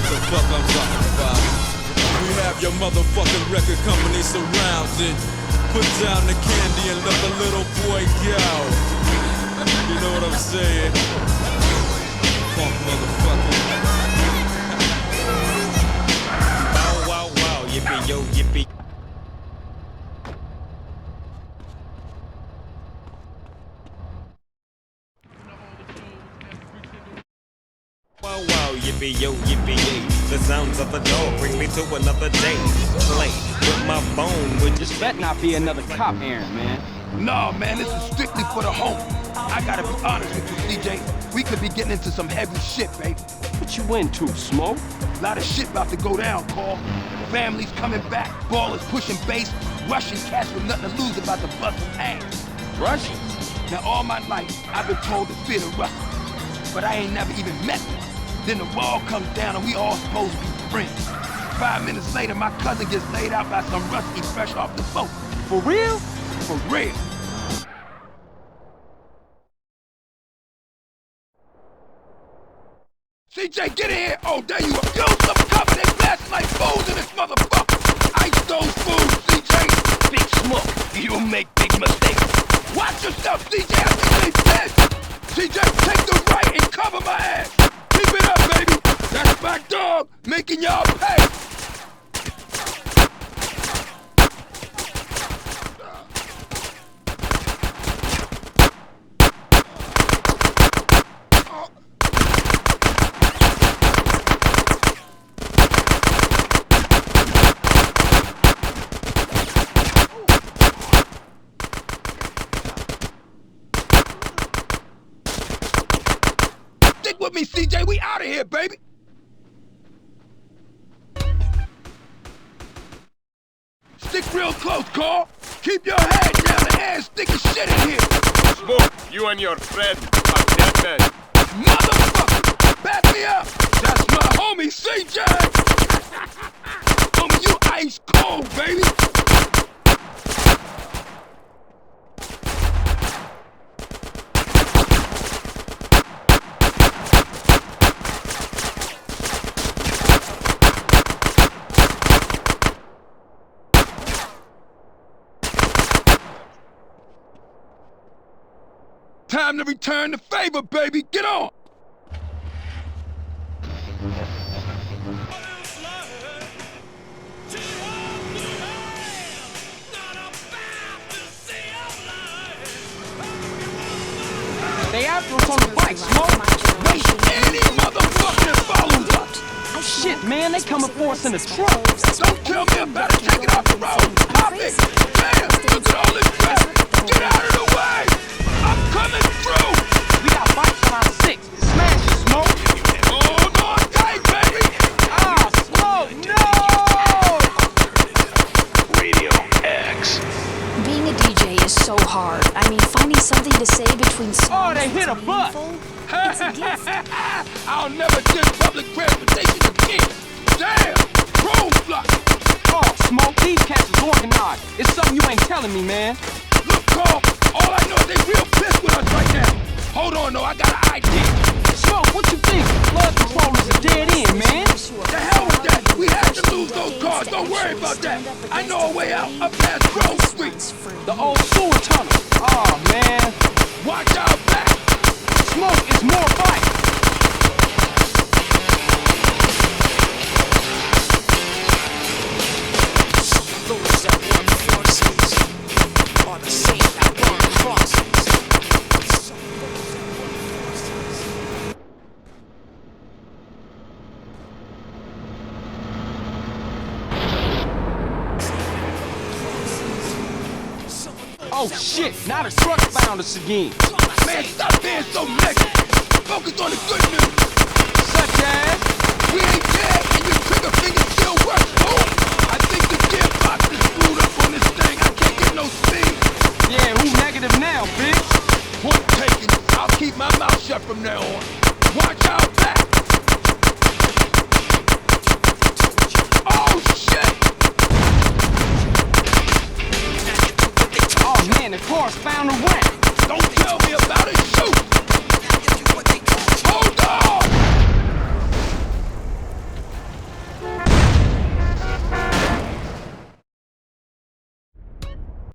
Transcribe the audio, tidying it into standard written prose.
The fuck I'm talking about. We have your motherfucking record company surrounded. Put down the candy and let the little boy go. You know what I'm saying? Funk motherfucker. Wow, wow, wow, yippee yo, yippee. Wow, wow, yippee yo, yippee yay. The sounds of a dog bring me to another day. Play with my bone, with This better not be another cop errand, man. Nah, man, this is strictly for the home. I gotta be honest with you, CJ. We could be getting into some heavy shit, baby. What you into, Smoke? A lot of shit about to go down, Carl. Families coming back, ballers pushing base, Russian cats with nothing to lose about to bust some ass. Russians? Now, all my life, I've been told to fear the Russians, but I ain't never even met them. Then the wall comes down and we all supposed to be friends. 5 minutes later, my cousin gets laid out by some Rusty fresh off the boat. For real? For real. CJ, get in here! Oh, there you are! Use some cover! They blasting like fools in this motherfucker! Ice those fools, CJ! Big Smoke, you'll make big mistakes. Watch yourself, CJ! I think they dead! CJ, take the right and cover my ass! Keep it up, baby! That's my dog, making y'all pay! Stick with me, CJ. We out of here, baby. Stick real close, Carl. Keep your head down. The air's sticking shit in here. Smoke, you and your friend are dead men. Motherfucker! Back me up. That's my homie, CJ. Homie, you ice cold, baby. Time to return the favor, baby. Get on. They after us on the bike, Smoke. Wait, any motherfucker that follows us. Shit, man, they coming for us in the truck. Don't tell me about it. Take it off the road. Pop it. Damn, look at all this crap. Get out of the way. I'm coming through. We got bikes on our six. Smash it, Smoke. Oh, no, I'm tight, baby. Ah, Smoke, no! Radio X. Being a DJ is so hard. I mean, finding something to say between songs. Oh, they hit a bus. It's a gift. I'll never diss public transportation again. Damn, roadblock. Oh, Smoke, these cats is organized. It's something you ain't telling me, man. Look, Carl, all I know is they real pissed with us right now. Hold on, though, I got an idea. Smoke, what you think? Flood control is a dead end, man. The hell with that. We had to lose those cars. Don't worry about that. I know a way out up past Grove Street. The old sewer tunnel. Oh, man. Watch out back. Smoke is more bikes. Those that run forces are the same that run crosses. Oh shit, now the truck found us again. Man, stop being so negative. Focus on the good news. Such as? We ain't dead and your trigger finger still works, fool. I think the gearbox is screwed up on this thing. I can't get no speed. Yeah, who negative now, bitch? Point taken. I'll keep my mouth shut from now on. Watch out back. Oh, shit. Oh man, the car's found a ramp. Don't tell me about it.